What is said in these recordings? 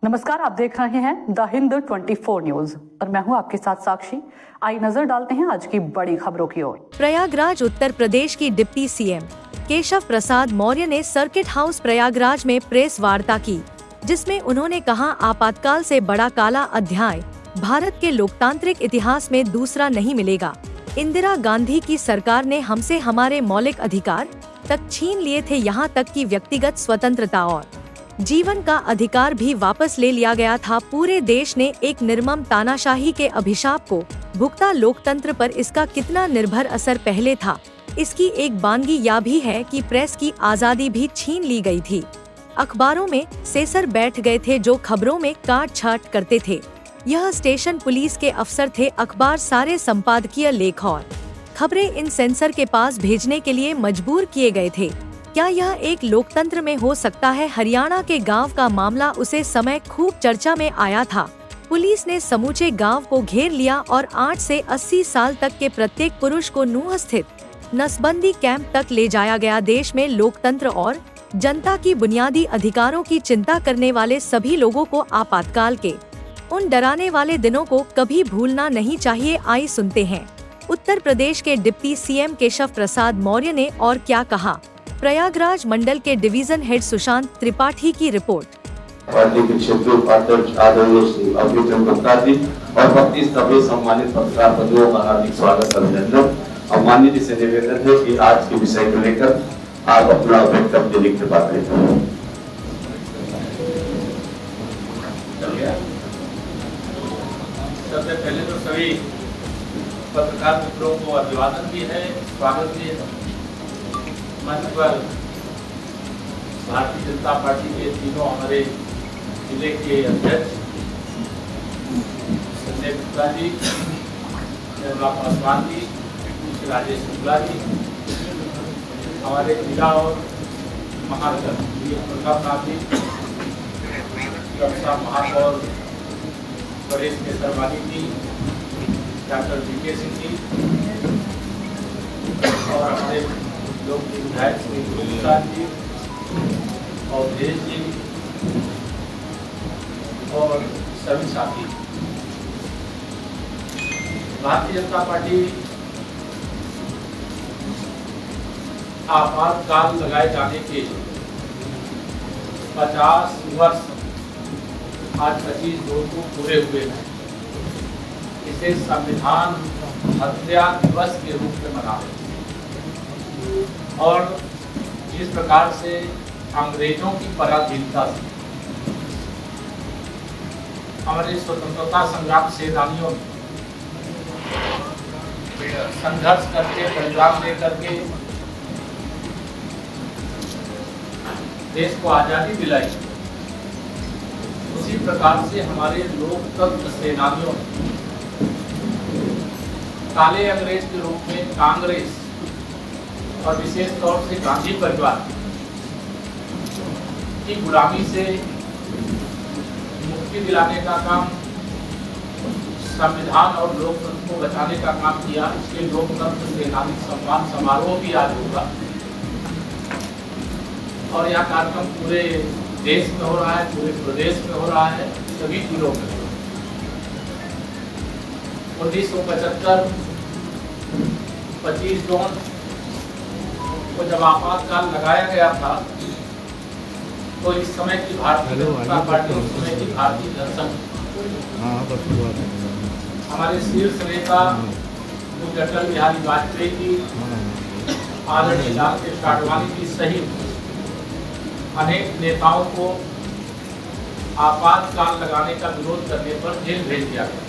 नमस्कार, आप देख रहे हैं द हिंद 24 न्यूज और मैं हूं आपके साथ साक्षी। आइए नजर डालते हैं आज की बड़ी खबरों की ओर। प्रयागराज उत्तर प्रदेश की डिप्टी सीएम केशव प्रसाद मौर्य ने सर्किट हाउस प्रयागराज में प्रेस वार्ता की, जिसमें उन्होंने कहा, आपातकाल से बड़ा काला अध्याय भारत के लोकतांत्रिक इतिहास में दूसरा नहीं मिलेगा। इंदिरा गांधी की सरकार ने हमसे हमारे मौलिक अधिकार तक छीन लिए थे, यहाँ तक कि व्यक्तिगत स्वतंत्रता और जीवन का अधिकार भी वापस ले लिया गया था। पूरे देश ने एक निर्मम तानाशाही के अभिशाप को भुगता। लोकतंत्र पर इसका कितना निर्भर असर पहले था, इसकी एक बानगी यह भी है कि प्रेस की आज़ादी भी छीन ली गई थी। अखबारों में सेंसर बैठ गए थे जो खबरों में काट छाट करते थे। यह स्टेशन पुलिस के अफसर थे। अखबार सारे संपादकीय लेख और खबरें इन सेंसर के पास भेजने के लिए मजबूर किए गए थे। क्या यह एक लोकतंत्र में हो सकता है? हरियाणा के गांव का मामला उसे समय खूब चर्चा में आया था। पुलिस ने समूचे गांव को घेर लिया और 8 से 80 साल तक के प्रत्येक पुरुष को नूंह स्थित नसबंदी कैंप तक ले जाया गया। देश में लोकतंत्र और जनता की बुनियादी अधिकारों की चिंता करने वाले सभी लोगों को आपातकाल के उन डराने वाले दिनों को कभी भूलना नहीं चाहिए। आई सुनते हैं उत्तर प्रदेश के डिप्टी सीएम केशव प्रसाद मौर्य ने और क्या कहा। प्रयागराज मंडल के डिवीजन हेड सुशांत त्रिपाठी की रिपोर्ट। पार्टी के क्षेत्रीय उपाध्यक्ष आदरणीय श्री अभिचंद गुप्ता जी और 32 सभी सम्मानित पत्रकार बंधुओं का हार्दिक स्वागत अभिनंदन। और माननीय जी से निवेदन है कि आज के विषय को लेकर आप अपना वक्तव्य लिखते पाते हैं। सबसे पहले तो सभी पत्रकार मित्रों को अभिवादन भी है, स्वागत भी है। मंच पर भारतीय जनता पार्टी के तीनों हमारे जिले के अध्यक्ष संजय गुप्ता जी, निर्मला पासवान जी, राजेश शुक्ला जी, हमारे जिला और महानगर प्रताप नाथ जी, रक्षा महापौर परेश केसरवानी जी, डॉक्टर वीके सिंह जी और हमारे लोक विधायक श्री गुरुप्रसाद जी और देश जी और सभी साथी। भारतीय जनता पार्टी आपातकाल लगाए जाने के 50 वर्ष आज 25 जून को पूरे हुए हैं। इसे संविधान हत्या दिवस के रूप में मना रहे हैं और जिस प्रकार से अंग्रेजों की पराधीनता से हमारे स्वतंत्रता संग्राम सेनानियों ने संघर्ष करके बलिदान दे करके देश को आजादी दिलाई, उसी प्रकार से हमारे लोकतंत्र सेनानियों ने काले अंग्रेज के रूप में कांग्रेस और विशेष तौर से गांधी परिवार की गुलामी से मुक्ति दिलाने का काम, संविधान और लोकतंत्र को बचाने का काम किया। इसके लोकतंत्र सेनानी सम्मान समारोह भी आज होगा और यह कार्यक्रम पूरे देश में हो रहा है, पूरे प्रदेश में हो रहा है, सभी जिलों में। 1975 25 जून को जब आपातकाल लगाया गया था तो इस समय की भारतीय जनता पार्टी, उस समय की भारतीय जनसंघ, हमारे शीर्ष नेता अटल बिहारी वाजपेयी जी, आदरणीय लाल कृष्ण आडवाणी जी सहित अनेक नेताओं को आपातकाल लगाने का विरोध करने पर जेल भेज दिया गया।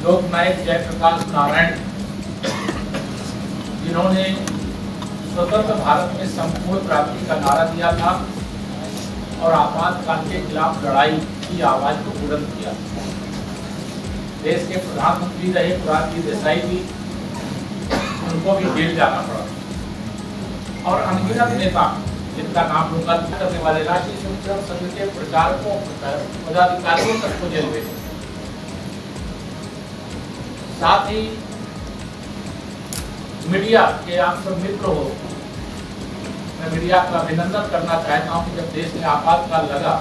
लोकनायक जयप्रकाश नारायण जिन्होंने स्वतंत्र भारत में संपूर्ण प्राप्ति का नारा दिया था और आपातकाल के खिलाफ लड़ाई की आवाज को बुलंद किया। देश के प्रधानमंत्री रहे मोरारजी देसाई जी, उनको भी जेल जाना पड़ा और अनगिनत नेता जिनका नाम लूंगा करने वाले राष्ट्रीय स्वयंसेवक संघ के प्रचारकों पदाधिकारियों तक को जेल भेजे। साथ ही मीडिया के आप सब मित्र हो, मैं मीडिया का अभिनंदन करना चाहता हूँ कि जब देश में आपातकाल लगा,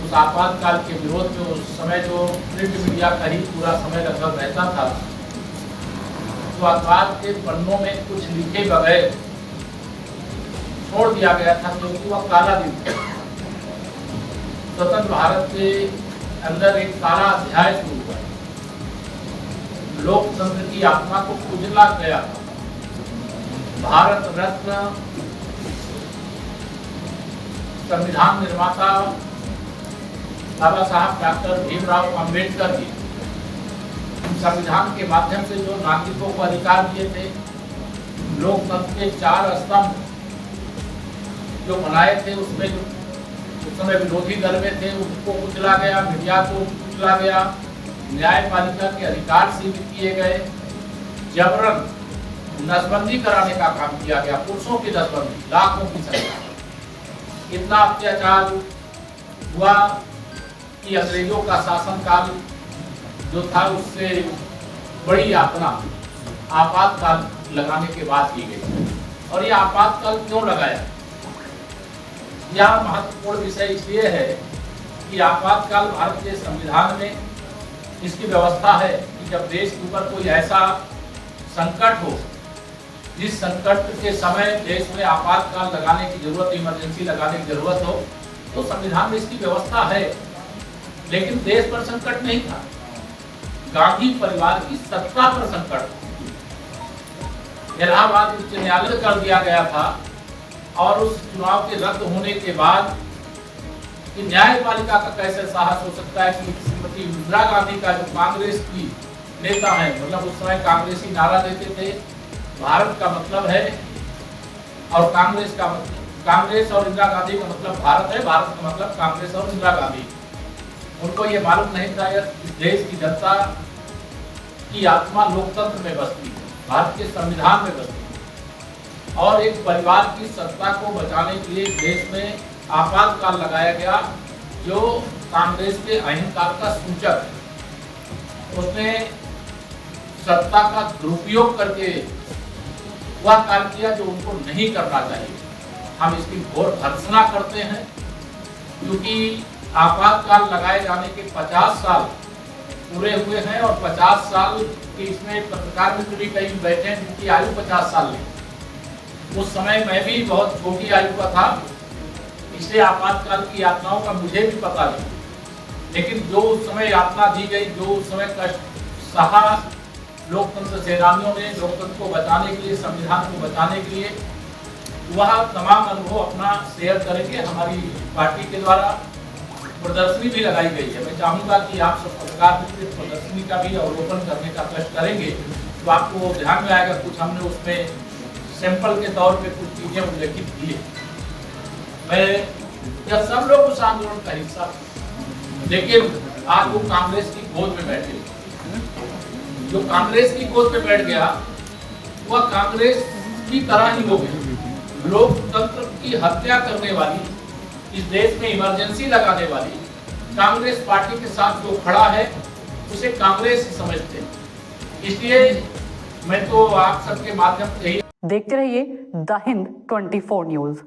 उस आपातकाल के विरोध में उस समय जो प्रिंट मीडिया का ही पूरा समय लगभग रहता था, तो अखबार के पन्नों में कुछ लिखे बगैर छोड़ दिया गया था, क्योंकि वह काला दिन था। स्वतंत्र भारत के अंदर एक काला अध्याय शुरू हुआ। लोकतंत्र की आत्मा को कुचला गया था। भारत रत्न संविधान निर्माता बाबा साहब डॉक्टर भीमराव अंबेडकर जी संविधान के माध्यम से जो नागरिकों को अधिकार दिए थे, लोकतंत्र के 4 स्तंभ जो बनाए थे, उसमें जो उस समय विरोधी दल में थे उनको कुचला गया, मीडिया को कुचला गया, न्यायपालिका के अधिकार सीमित किए गए, जबरन नसबंदी कराने का काम किया गया, पुरुषों की नसबंदी लाखों की संख्या। इतना अत्याचार हुआ कि अंग्रेजों का शासनकाल जो था उससे बड़ी यातना आपातकाल लगाने के बाद की गई। और यह आपातकाल क्यों लगाया? यह महत्वपूर्ण विषय इसलिए है कि आपातकाल भारत के संविधान में इसकी व्यवस्था है कि जब देश के ऊपर कोई ऐसा संकट हो, जिस संकट के समय देश में आपातकाल लगाने की जरूरत, इमरजेंसी लगाने की जरूरत हो, तो संविधान में इसकी व्यवस्था है। लेकिन देश पर संकट नहीं था, गांधी परिवार की सत्ता पर संकट। इलाहाबाद उच्च न्यायालय कर दिया गया था और उस चुनाव के रद्द होने के बाद कि न्यायपालिका का कैसे साहस हो सकता है कि श्रीमती इंदिरा गांधी का जो कांग्रेस की नेता है, मतलब उस समय कांग्रेसी नारा देते थे, भारत का मतलब है और कांग्रेस का मतलब, कांग्रेस और इंदिरा गांधी का मतलब भारत है, भारत का मतलब कांग्रेस और इंदिरा गांधी। उनको ये मालूम नहीं था इस देश की जनता की आत्मा लोकतंत्र में बसती है, भारत के संविधान में बसती है। और एक परिवार की सत्ता को बचाने के लिए देश में आपातकाल लगाया गया, जो कांग्रेस के अहंकार का सूचक है। उसने सत्ता का दुरुपयोग करके वह कार्य किया जो उनको नहीं करना चाहिए। हम इसकी घोर भर्त्सना करते हैं, क्योंकि आपातकाल लगाए जाने के 50 साल पूरे हुए हैं और 50 साल के इसमें पत्रकार मित्र भी कई बैठे हैं जिनकी आयु 50 साल है। उस समय मैं भी बहुत छोटी आयु का था, इसलिए आपातकाल की यातनाओं का मुझे भी पता नहीं। लेकिन जो उस समय यातना दी गई, जो उस समय कष्ट सहा लोकतंत्र सेनानियों ने लोकतंत्र को बचाने के लिए, संविधान को बचाने के लिए, वह तमाम अनुभव अपना शेयर करेंगे। हमारी पार्टी के द्वारा प्रदर्शनी भी लगाई गई है। मैं चाहूँगा कि आप सब पत्रकार मित्र प्रदर्शनी का भी अवलोकन करने का कष्ट करेंगे, तो आपको ध्यान में आएगा कुछ हमने उसमें सैंपल के तौर पे कुछ चीजें उल्लेखित की है। मैं यह सब लोग उस आंदोलन का हिस्सा, लेकिन आज वो कांग्रेस की गोद में बैठे। जो कांग्रेस की गोद में बैठ गया वह कांग्रेस की तरह ही हो गई। लोकतंत्र की हत्या करने वाली, इस देश में इमरजेंसी लगाने वाली कांग्रेस पार्टी के साथ जो खड़ा है उसे कांग्रेस ही समझते हैं। इसलिए मैं तो आप सबके माध्यम से ही देखते रहिए द हिंद 24 न्यूज।